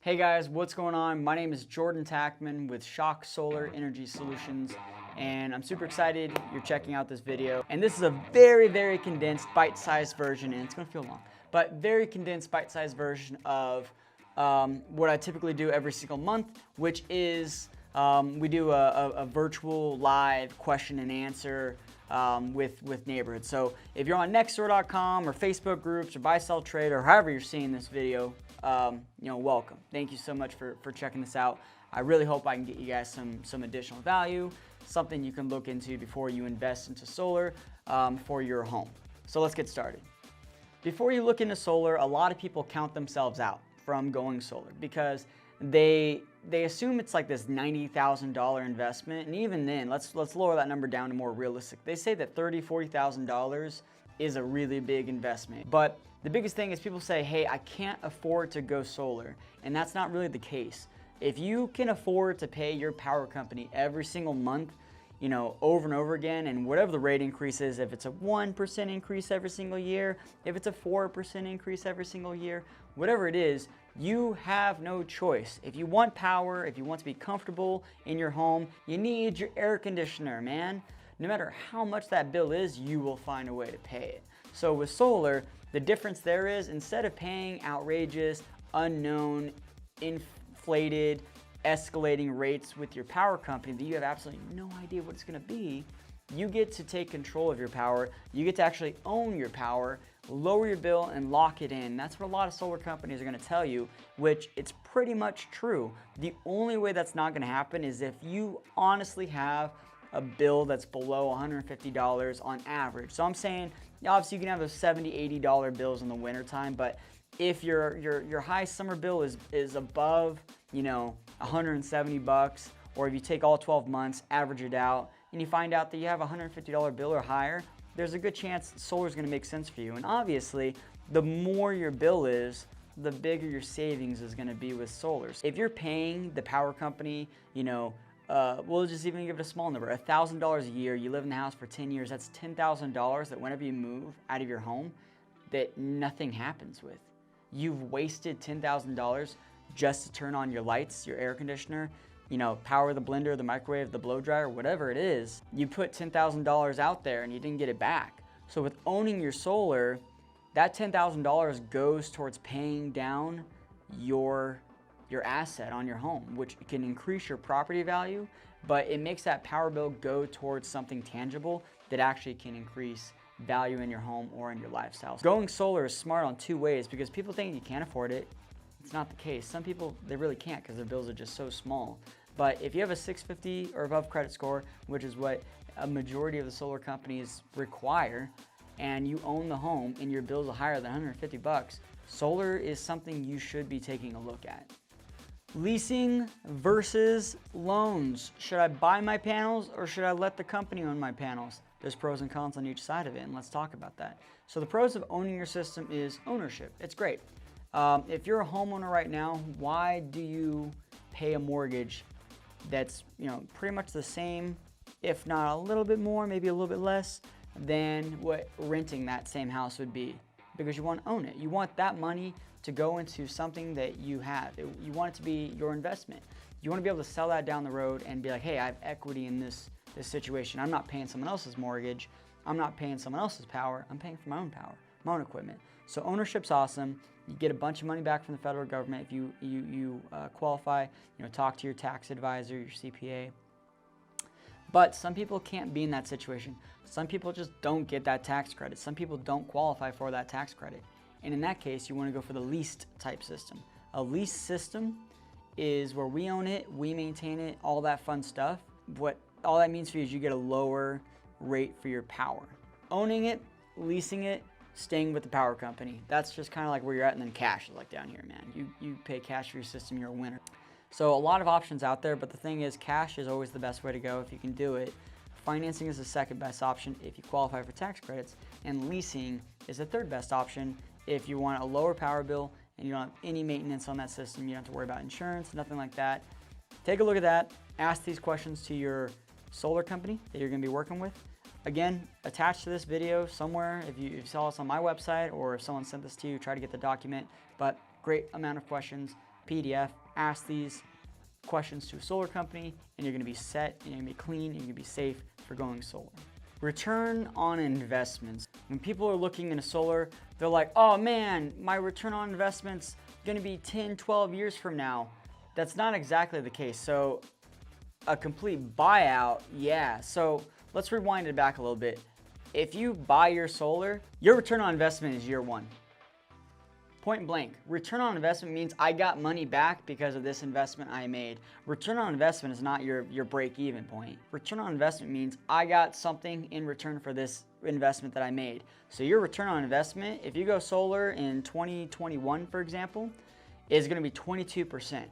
Hey guys, what's going on? My name is Jordan Tackman with Shock Solar Energy Solutions, and I'm super excited you're checking out this video. And this is a very condensed, bite-sized version, and it's gonna feel long, but very condensed, bite-sized version of what I typically do every single month, which is we do a virtual live question and answer with neighborhoods. So if you're on nextdoor.com or Facebook groups or buy, sell, trade, or however you're seeing this video, welcome. Thank you so much for checking this out. I really hope I can get you guys some additional value, something you can look into before you invest into solar for your home. So let's get started. Before you look into solar, a lot of people count themselves out from going solar because they assume it's like this $90,000 investment, and even then, let's lower that number down to more realistic. They say that $30,000-$40,000 is a really big investment, but the biggest thing is people say, hey, I can't afford to go solar, and that's not really the case. If you can afford to pay your power company every single month, over and over again, and whatever the rate increase is, if it's a 1% increase every single year, if it's a 4% increase every single year, whatever it is, you have no choice. If you want power, if you want to be comfortable in your home, you need your air conditioner, man. No matter how much that bill is, you will find a way to pay it. So with solar, the difference there is, instead of paying outrageous, unknown, inflated, escalating rates with your power company that you have absolutely no idea what it's going to be, you get to take control of your power. You get to actually own your power, lower your bill, and lock it in. That's what a lot of solar companies are going to tell you, which it's pretty much true. The only way that's not going to happen is if you honestly have a bill that's below $150 on average. So I'm saying, obviously you can have those $70, $80 bills in the wintertime, but if your high summer bill is above, 170 bucks, or if you take all 12 months, average it out, and you find out that you have a $150 bill or higher, there's a good chance solar is going to make sense for you. And obviously, the more your bill is, the bigger your savings is going to be with solar. If you're paying the power company, we'll just even give it a small number, $1,000 a year, you live in the house for 10 years, that's $10,000 that whenever you move out of your home, that nothing happens with. You've wasted $10,000 just to turn on your lights, your air conditioner, power the blender, the microwave, the blow dryer, whatever it is. You put $10,000 out there and you didn't get it back. So with owning your solar, that $10,000 goes towards paying down your asset on your home, which can increase your property value, but it makes that power bill go towards something tangible that actually can increase value in your home or in your lifestyle. Going solar is smart on two ways, because people think you can't afford it. It's not the case. Some people, they really can't because their bills are just so small. But if you have a 650 or above credit score, which is what a majority of the solar companies require, and you own the home and your bills are higher than 150 bucks, solar is something you should be taking a look at. Leasing versus loans. Should I buy my panels or should I let the company own my panels? There's pros and cons on each side of it, and let's talk about that. So the pros of owning your system is ownership. It's great. If you're a homeowner right now, why do you pay a mortgage that's pretty much the same, if not a little bit more, maybe a little bit less, than what renting that same house would be? Because you want to own it. You want that money to go into something that you have. You want it to be your investment. You want to be able to sell that down the road and be like, hey, I have equity in this situation. I'm not paying someone else's mortgage. I'm not paying someone else's power. I'm paying for my own power, my own equipment. So ownership's awesome. You get a bunch of money back from the federal government if you qualify. Talk to your tax advisor, your CPA. But some people can't be in that situation. Some people just don't get that tax credit. Some people don't qualify for that tax credit. And in that case, you want to go for the leased type system. A lease system is where we own it, we maintain it, all that fun stuff. What all that means for you is you get a lower rate for your power. Owning it, leasing it, staying with the power company. That's just kind of like where you're at, and then cash is like down here, man. You pay cash for your system, you're a winner. So a lot of options out there, but the thing is, cash is always the best way to go if you can do it. Financing is the second best option if you qualify for tax credits, and leasing is the third best option if you want a lower power bill and you don't have any maintenance on that system. You don't have to worry about insurance, nothing like that. Take a look at that. Ask these questions to your solar company that you're going to be working with. Again, attached to this video somewhere, if you saw this on my website or if someone sent this to you, try to get the document. But great amount of questions, PDF, ask these questions to a solar company, and you're gonna be set, and you're gonna be clean, and you're gonna be safe for going solar. Return on investments. When people are looking into solar, they're like, oh man, my return on investment's gonna be 10, 12 years from now. That's not exactly the case. So a complete buyout, yeah. So let's rewind it back a little bit. If you buy your solar, your return on investment is year one. Point blank. Return on investment means I got money back because of this investment I made. Return on investment is not your break-even point. Return on investment means I got something in return for this investment that I made. So your return on investment, if you go solar in 2021, for example, is going to be 22%.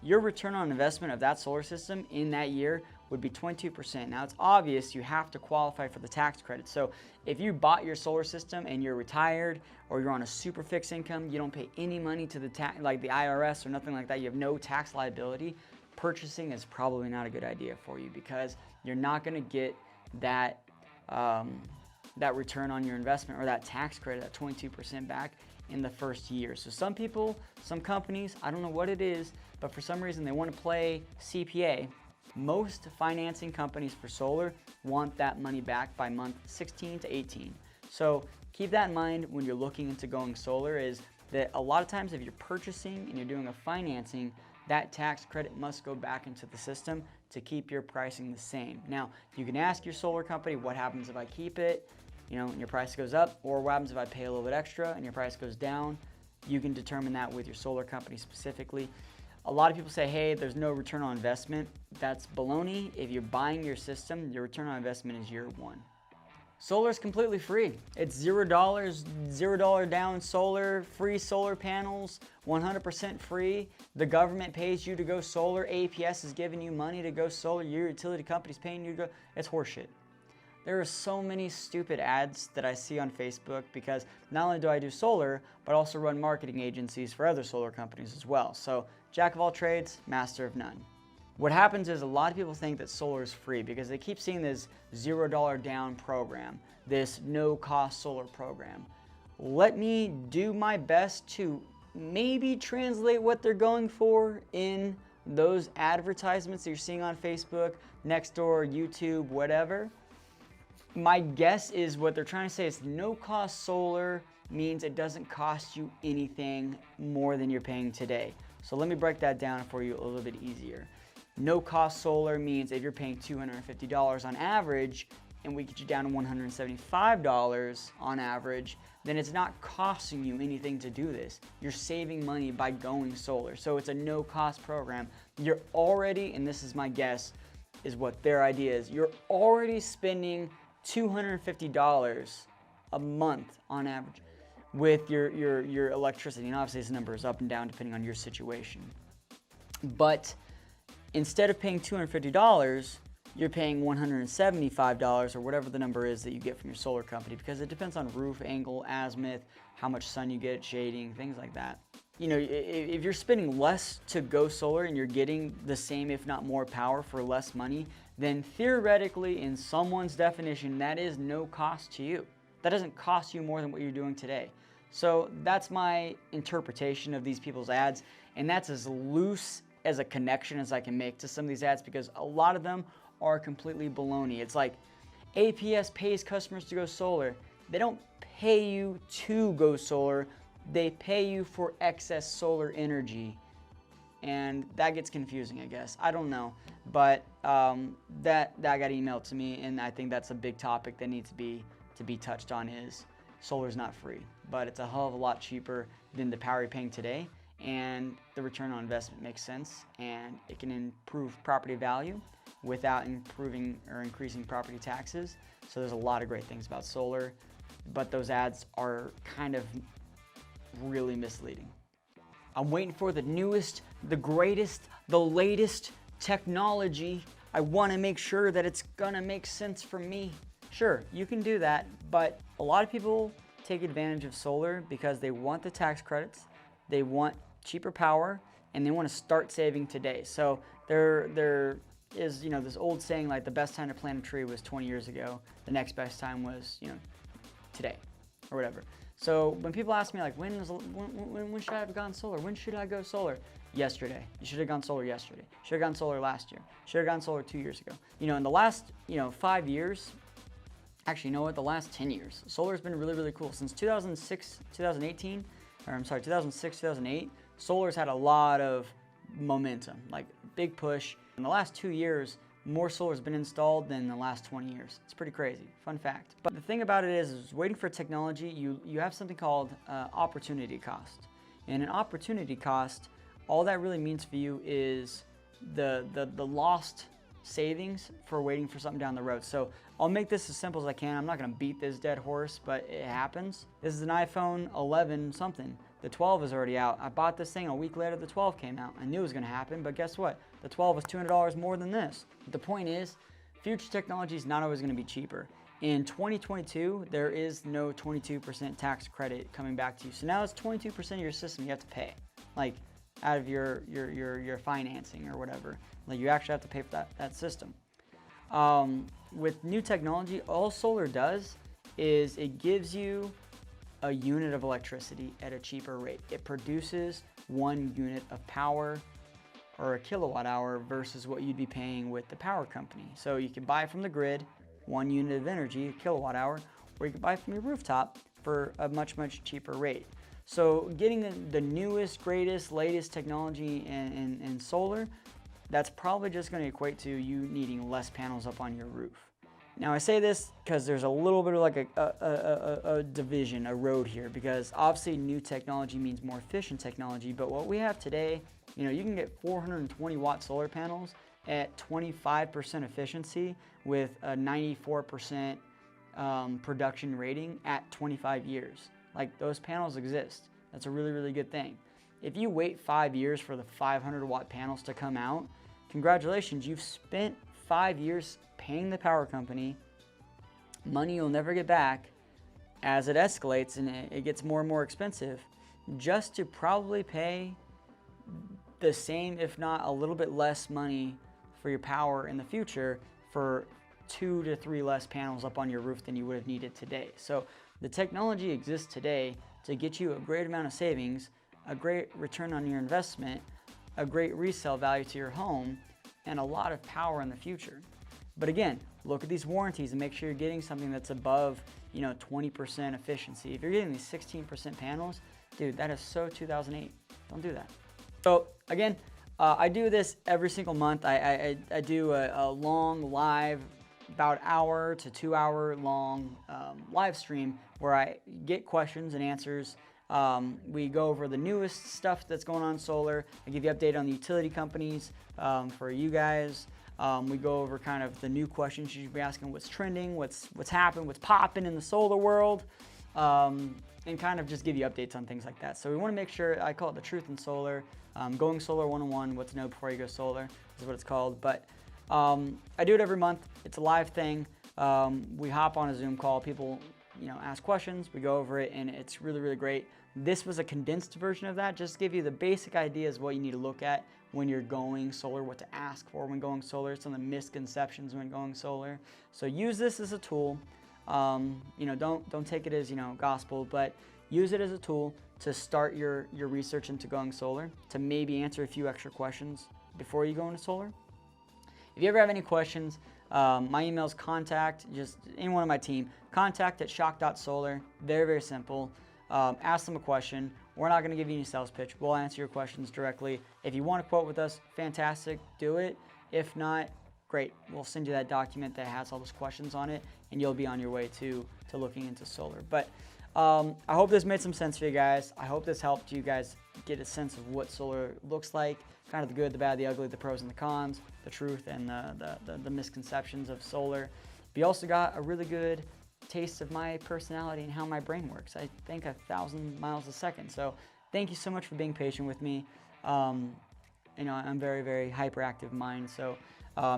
Your return on investment of that solar system in that year would be 22%. Now it's obvious you have to qualify for the tax credit. So if you bought your solar system and you're retired or you're on a super fixed income, you don't pay any money to the like the IRS or nothing like that, you have no tax liability, purchasing is probably not a good idea for you because you're not going to get that that return on your investment or that tax credit, that 22% back in the first year. So some people, some companies, I don't know what it is, but for some reason they want to play CPA. Most financing companies for solar want that money back by month 16 to 18. So keep that in mind when you're looking into going solar, is that a lot of times if you're purchasing and you're doing a financing, that tax credit must go back into the system to keep your pricing the same. Now, you can ask your solar company, what happens if I keep it, and your price goes up, or what happens if I pay a little bit extra and your price goes down? You can determine that with your solar company specifically. A lot of people say, hey, there's no return on investment. That's baloney. If you're buying your system, your return on investment is year one. Solar is completely free. It's $0, $0 down solar, free solar panels, 100% free. The government pays you to go solar. APS is giving you money to go solar. Your utility company's paying you to go. It's horseshit. There are so many stupid ads that I see on Facebook because not only do I do solar, but also run marketing agencies for other solar companies as well. So jack of all trades, master of none. What happens is a lot of people think that solar is free because they keep seeing this $0 down program, this no-cost solar program. Let me do my best to maybe translate what they're going for in those advertisements that you're seeing on Facebook, Nextdoor, YouTube, whatever. My guess is what they're trying to say is no-cost solar means it doesn't cost you anything more than you're paying today. So let me break that down for you a little bit easier. No-cost solar means if you're paying $250 on average and we get you down to $175 on average, then it's not costing you anything to do this. You're saving money by going solar. So it's a no-cost program. You're already, and this is my guess, is what their idea is, you're already spending $250 a month on average with your electricity. And obviously this number is up and down depending on your situation. But instead of paying $250, you're paying $175 or whatever the number is that you get from your solar company, because it depends on roof angle, azimuth, how much sun you get, shading, things like that. If you're spending less to go solar and you're getting the same, if not more power for less money, then theoretically, in someone's definition, that is no cost to you. That doesn't cost you more than what you're doing today. So that's my interpretation of these people's ads, and that's as loose as a connection as I can make to some of these ads, because a lot of them are completely baloney. It's like APS pays customers to go solar. They don't pay you to go solar. They pay you for excess solar energy. And that gets confusing, I guess. I don't know. But that got emailed to me, and I think that's a big topic that needs to be touched on. Is solar's not free, but it's a hell of a lot cheaper than the power you're paying today, and the return on investment makes sense, and it can improve property value without improving or increasing property taxes. So there's a lot of great things about solar, but those ads are kind of really misleading. I'm waiting for the newest, the greatest, the latest technology. I want to make sure that it's gonna make sense for me. Sure, you can do that, but a lot of people take advantage of solar because they want the tax credits, they want cheaper power, and they want to start saving today. So there is, this old saying, like, the best time to plant a tree was 20 years ago. The next best time was, today or whatever. So when people ask me, like, when should I have gone solar? When should I go solar? yesterday. You should have gone solar yesterday. Should have gone solar last year. Should have gone solar 2 years ago. You know, in the last, 5 years, actually, you know what, the last 10 years, solar's been really, really cool. Since 2006, 2018, or I'm sorry, 2006, 2008, solar's had a lot of momentum, like big push. In the last 2 years, more solar's been installed than the last 20 years. It's pretty crazy, fun fact. But the thing about it is waiting for technology, you have something called opportunity cost. And an opportunity cost, all that really means for you is the lost savings for waiting for something down the road. So I'll make this as simple as I can. I'm not gonna beat this dead horse, but it happens. This is an iPhone 11 something. The 12 is already out. I bought this thing a week later, the 12 came out. I knew it was gonna happen, but guess what? The 12 was $200 more than this. The point is, future technology is not always gonna be cheaper. In 2022, there is no 22% tax credit coming back to you. So now it's 22% of your system you have to pay, like out of your financing or whatever. Like you actually have to pay for that system. With new technology, all solar does is it gives you a unit of electricity at a cheaper rate. It produces 1 unit of power or a kilowatt hour versus what you'd be paying with the power company. So you can buy from the grid 1 unit of energy, a kilowatt hour, or you can buy from your rooftop for a much, much cheaper rate. So getting the newest, greatest, latest technology in solar, that's probably just going to equate to you needing less panels up on your roof. Now I say this because there's a little bit of like a division, a road here, because obviously new technology means more efficient technology, but what we have today, you can get 420 watt solar panels at 25% efficiency with a 94% production rating at 25 years. Like those panels exist. That's a really, really good thing. If you wait 5 years for the 500 watt panels to come out, congratulations, you've spent 5 years paying the power company money you'll never get back as it escalates and it gets more and more expensive, just to probably pay the same, if not a little bit less money for your power in the future for 2 to 3 less panels up on your roof than you would have needed today. So the technology exists today to get you a great amount of savings, a great return on your investment, a great resale value to your home, and a lot of power in the future. But again, look at these warranties and make sure you're getting something that's above, 20% efficiency. If you're getting these 16% panels, dude, that is so 2008. Don't do that. So again, I do this every single month. I do a long live, about hour to 2 hour long live stream where I get questions and answers. We go over the newest stuff that's going on solar. I give you an update on the utility companies for you guys. We go over kind of the new questions you should be asking, what's trending, what's happening, what's popping in the solar world, and kind of just give you updates on things like that. So we want to make sure, I call it the truth in solar, going solar 101, what to know before you go solar is what it's called. But I do it every month. It's a live thing. We hop on a Zoom call. People, ask questions. We go over it, and it's really, really great. This was a condensed version of that, just to give you the basic ideas of what you need to look at when you're going solar, what to ask for when going solar, some of the misconceptions when going solar. So use this as a tool. Don't take it as gospel, but use it as a tool to start your research into going solar, to maybe answer a few extra questions before you go into solar. If you ever have any questions, my email is contact, just anyone on my team, contact@shock.solar. Very, very simple. Ask them a question. We're not going to give you any sales pitch. We'll answer your questions directly. If you want to quote with us, fantastic, do it. If not, great. We'll send you that document that has all those questions on it, and you'll be on your way to looking into solar. But I hope this made some sense for you guys. I hope this helped you guys get a sense of what solar looks like, kind of the good, the bad, the ugly, the pros and the cons, the truth and the misconceptions of solar. But you also got a really good taste of my personality and how my brain works. I think 1,000 miles a second. So thank you so much for being patient with me. I'm very, very hyperactive mind, so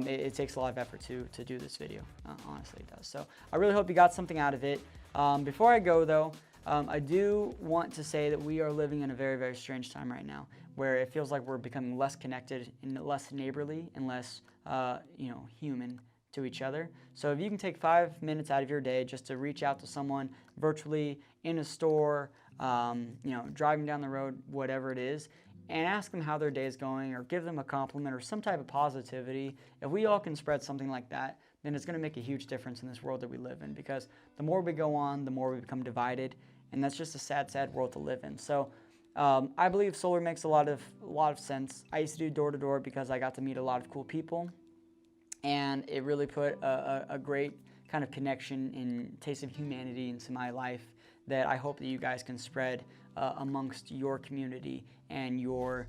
it takes a lot of effort to do this video. Honestly, it does. So I really hope you got something out of it. Before I go though, I do want to say that we are living in a very, very strange time right now, where it feels like we're becoming less connected and less neighborly and less, human to each other. So if you can take 5 minutes out of your day just to reach out to someone virtually in a store, driving down the road, whatever it is, and ask them how their day is going, or give them a compliment or some type of positivity. If we all can spread something like that, then it's going to make a huge difference in this world that we live in, because the more we go on, the more we become divided, and that's just a sad, sad world to live in. So I believe solar makes a lot of sense. I used to do door-to-door because I got to meet a lot of cool people, and it really put a great kind of connection and taste of humanity into my life that I hope that you guys can spread amongst your community and your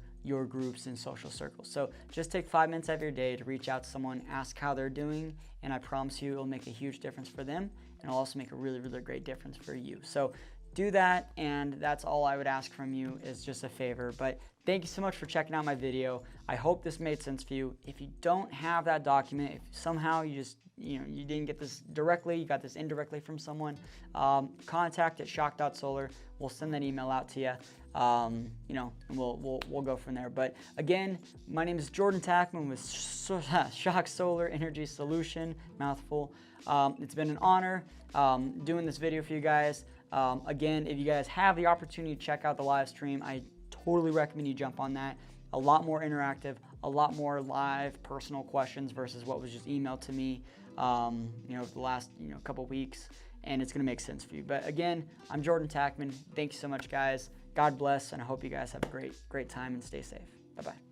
groups and social circles. So just take 5 minutes out of your day to reach out to someone, ask how they're doing, and I promise you it'll make a huge difference for them, and it'll also make a really, really great difference for you. So do that, and that's all I would ask from you, is just a favor. But thank you so much for checking out my video. I hope this made sense for you. If you don't have that document, if somehow you just you didn't get this directly, you got this indirectly from someone, contact at shock.solar. We'll send that email out to you, and we'll go from there. But again, my name is Jordan Tackman with Shock Solar Energy Solution, mouthful. It's been an honor doing this video for you guys. Again, if you guys have the opportunity to check out the live stream, I totally recommend you jump on that. A lot more interactive, a lot more live personal questions versus what was just emailed to me, the last couple weeks, and it's gonna make sense for you. But again, I'm Jordan Tackman. Thank you so much, guys. God bless, and I hope you guys have a great time and stay safe. Bye-bye.